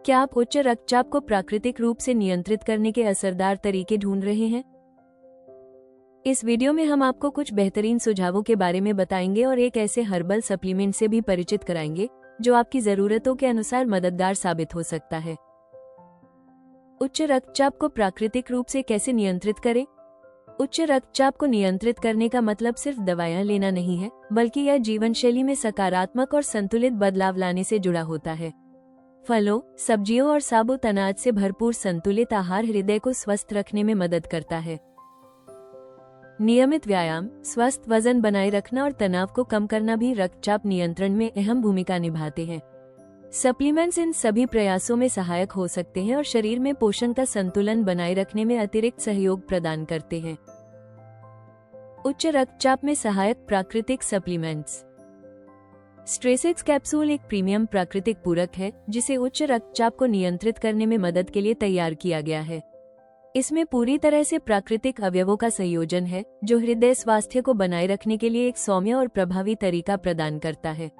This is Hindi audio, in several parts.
क्या आप उच्च रक्तचाप को प्राकृतिक रूप से नियंत्रित करने के असरदार तरीके ढूंढ रहे हैं? इस वीडियो में हम आपको कुछ बेहतरीन सुझावों के बारे में बताएंगे और एक ऐसे हर्बल सप्लीमेंट से भी परिचित कराएंगे जो आपकी जरूरतों के अनुसार मददगार साबित हो सकता है। उच्च रक्तचाप को प्राकृतिक रूप से कैसे नियंत्रित करें? उच्च रक्तचाप को नियंत्रित करने का मतलब सिर्फ दवाएं लेना नहीं है, बल्कि यह जीवनशैली में सकारात्मक और संतुलित बदलाव लाने से जुड़ा होता है। फलों, सब्जियों और साबुत अनाज से भरपूर संतुलित आहार हृदय को स्वस्थ रखने में मदद करता है। नियमित व्यायाम, स्वस्थ वजन बनाए रखना और तनाव को कम करना भी रक्तचाप नियंत्रण में अहम भूमिका निभाते हैं। सप्लीमेंट्स इन सभी प्रयासों में सहायक हो सकते हैं और शरीर में पोषण का संतुलन बनाए रखने में अतिरिक्त सहयोग प्रदान करते हैं। उच्च रक्तचाप में सहायक प्राकृतिक सप्लीमेंट्स। स्ट्रेसेक्स कैप्सूल एक प्रीमियम प्राकृतिक पूरक है जिसे उच्च रक्तचाप को नियंत्रित करने में मदद के लिए तैयार किया गया है। इसमें पूरी तरह से प्राकृतिक अवयवों का संयोजन है जो हृदय स्वास्थ्य को बनाए रखने के लिए एक सौम्य और प्रभावी तरीका प्रदान करता है।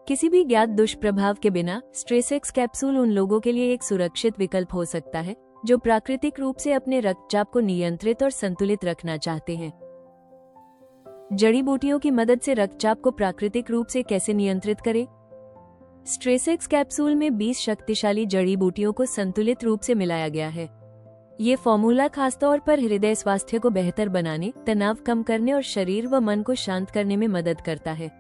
किसी भी ज्ञात दुष्प्रभाव के बिना स्ट्रेसेक्स कैप्सूल उन लोगों के लिए एक सुरक्षित विकल्प हो सकता है जो प्राकृतिक रूप से अपने रक्तचाप को नियंत्रित और संतुलित रखना चाहते हैं। जड़ी बूटियों की मदद से रक्तचाप को प्राकृतिक रूप से कैसे नियंत्रित करें? स्ट्रेसेक्स कैप्सूल में 20 शक्तिशाली जड़ी बूटियों को संतुलित रूप से मिलाया गया है। ये फॉर्मूला खासतौर पर हृदय स्वास्थ्य को बेहतर बनाने, तनाव कम करने और शरीर व मन को शांत करने में मदद करता है।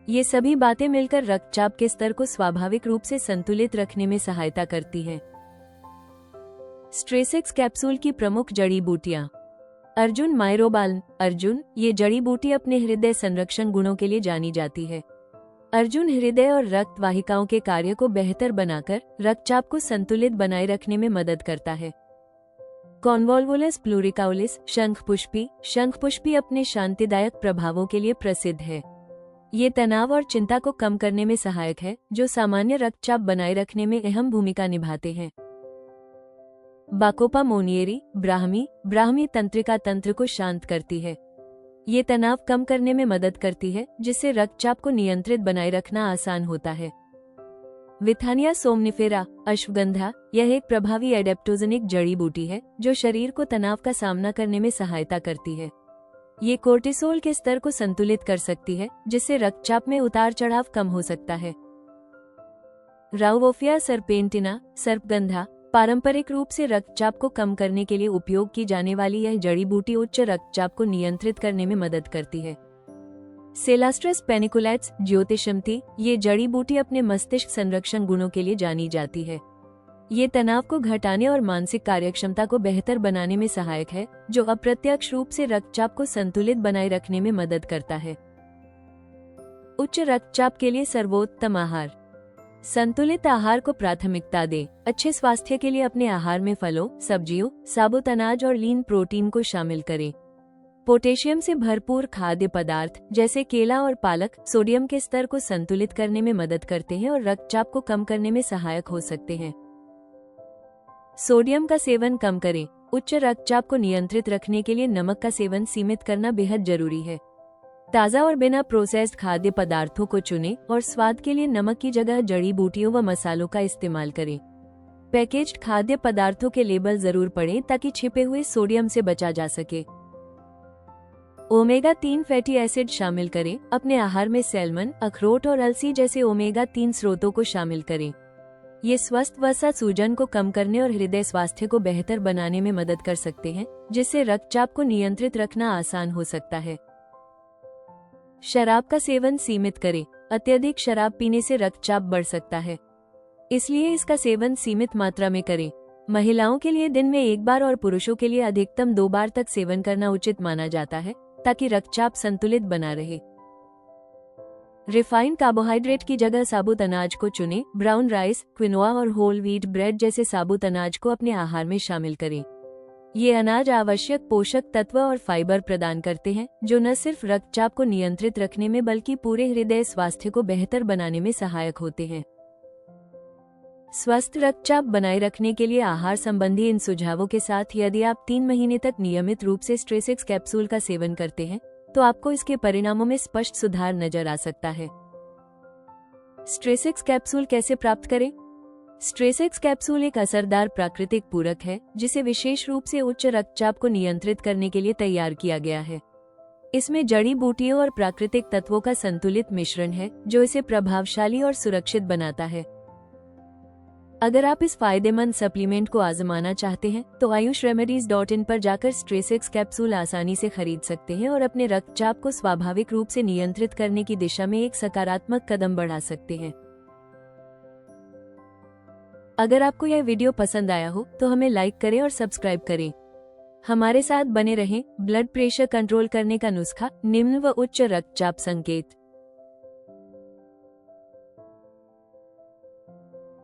ये सभी बातें मिलकर रक्तचाप के स्तर को स्वाभाविक रूप से संतुलित रखने में सहायता करती हैं। स्ट्रेसेक्स कैप्सूल की प्रमुख जड़ी बूटियां। अर्जुन माइरोबाल्म। अर्जुन, ये जड़ी बूटी अपने हृदय संरक्षण गुणों के लिए जानी जाती है। अर्जुन हृदय और रक्त वाहिकाओं के कार्य को बेहतर बनाकर रक्तचाप को संतुलित बनाए रखने में मदद करता है। कॉन्वोल्वुलस प्लूरिकाउलिस। शंखपुष्पी। शंखपुष्पी अपने शांतिदायक प्रभावों के लिए प्रसिद्ध है। ये तनाव और चिंता को कम करने में सहायक है, जो सामान्य रक्तचाप बनाए रखने में अहम भूमिका निभाते हैं। Bacopa monnieri. ब्राह्मी। ब्राह्मी तंत्रिका तंत्र को शांत करती है। ये तनाव कम करने में मदद करती है, जिससे रक्तचाप को नियंत्रित बनाए रखना आसान होता है। विथानिया सोमनिफेरा। अश्वगंधा। यह एक प्रभावी एडेप्टोजेनिक जड़ी बूटी है जो शरीर को तनाव का सामना करने में सहायता करती है। ये कोर्टिसोल के स्तर को संतुलित कर सकती है, जिससे रक्तचाप में उतार चढ़ाव कम हो सकता है। राउवोफिया सर्पेंटिना। सर्पगंधा। पारंपरिक रूप से रक्तचाप को कम करने के लिए उपयोग की जाने वाली यह जड़ी बूटी उच्च रक्तचाप को नियंत्रित करने में मदद करती है। सेलास्ट्रस पेनिकुलेट्स। ज्योतिषमती। ये जड़ी बूटी अपने मस्तिष्क संरक्षण गुणों के लिए जानी जाती है। ये तनाव को घटाने और मानसिक कार्यक्षमता को बेहतर बनाने में सहायक है, जो अप्रत्यक्ष रूप से रक्तचाप को संतुलित बनाए रखने में मदद करता है। उच्च रक्तचाप के लिए सर्वोत्तम आहार। संतुलित आहार को प्राथमिकता दें। अच्छे स्वास्थ्य के लिए अपने आहार में फलों, सब्जियों, साबुत अनाज और लीन प्रोटीन को शामिल करें। पोटेशियम से भरपूर खाद्य पदार्थ जैसे केला और पालक सोडियम के स्तर को संतुलित करने में मदद करते हैं और रक्तचाप को कम करने में सहायक हो सकते हैं। सोडियम का सेवन कम करें। उच्च रक्तचाप को नियंत्रित रखने के लिए नमक का सेवन सीमित करना बेहद जरूरी है। ताज़ा और बिना प्रोसेस्ड खाद्य पदार्थों को चुनें और स्वाद के लिए नमक की जगह जड़ी बूटियों व मसालों का इस्तेमाल करें। पैकेज्ड खाद्य पदार्थों के लेबल जरूर पढ़ें ताकि छिपे हुए सोडियम से बचा जा सके। ओमेगा 3 फैटी एसिड शामिल करें। अपने आहार में सैल्मन, अखरोट और अलसी जैसे ओमेगा 3 स्रोतों को शामिल करें। ये स्वस्थ वसा सूजन को कम करने और हृदय स्वास्थ्य को बेहतर बनाने में मदद कर सकते हैं, जिससे रक्तचाप को नियंत्रित रखना आसान हो सकता है। शराब का सेवन सीमित करें। अत्यधिक शराब पीने से रक्तचाप बढ़ सकता है, इसलिए इसका सेवन सीमित मात्रा में करें। महिलाओं के लिए दिन में एक बार और पुरुषों के लिए अधिकतम 2 बार तक सेवन करना उचित माना जाता है, ताकि रक्तचाप संतुलित बना रहे। रिफाइंड कार्बोहाइड्रेट की जगह साबुत अनाज को चुनें। ब्राउन राइस, क्विनोआ और होल व्हीट ब्रेड जैसे साबुत अनाज को अपने आहार में शामिल करें। ये अनाज आवश्यक पोषक तत्व और फाइबर प्रदान करते हैं, जो न सिर्फ रक्तचाप को नियंत्रित रखने में बल्कि पूरे हृदय स्वास्थ्य को बेहतर बनाने में सहायक होते हैं। स्वस्थ रक्तचाप बनाए रखने के लिए आहार संबंधी इन सुझावों के साथ यदि आप 3 महीने तक नियमित रूप से स्ट्रेसेक्स कैप्सूल का सेवन करते हैं तो आपको इसके परिणामों में स्पष्ट सुधार नजर आ सकता है। स्ट्रेसेक्स कैप्सूल कैसे प्राप्त करें? स्ट्रेसेक्स कैप्सूल एक असरदार प्राकृतिक पूरक है जिसे विशेष रूप से उच्च रक्तचाप को नियंत्रित करने के लिए तैयार किया गया है। इसमें जड़ी बूटियों और प्राकृतिक तत्वों का संतुलित मिश्रण है जो इसे प्रभावशाली और सुरक्षित बनाता है। अगर आप इस फायदेमंद सप्लीमेंट को आजमाना चाहते हैं तो ayushRemedies.in पर जाकर स्ट्रेसेक्स कैप्सूल आसानी से खरीद सकते हैं और अपने रक्तचाप को स्वाभाविक रूप से नियंत्रित करने की दिशा में एक सकारात्मक कदम बढ़ा सकते हैं। अगर आपको यह वीडियो पसंद आया हो तो हमें लाइक करें और सब्सक्राइब करें। हमारे साथ बने रहें। ब्लड प्रेशर कंट्रोल करने का नुस्खा, निम्न व उच्च रक्तचाप संकेत।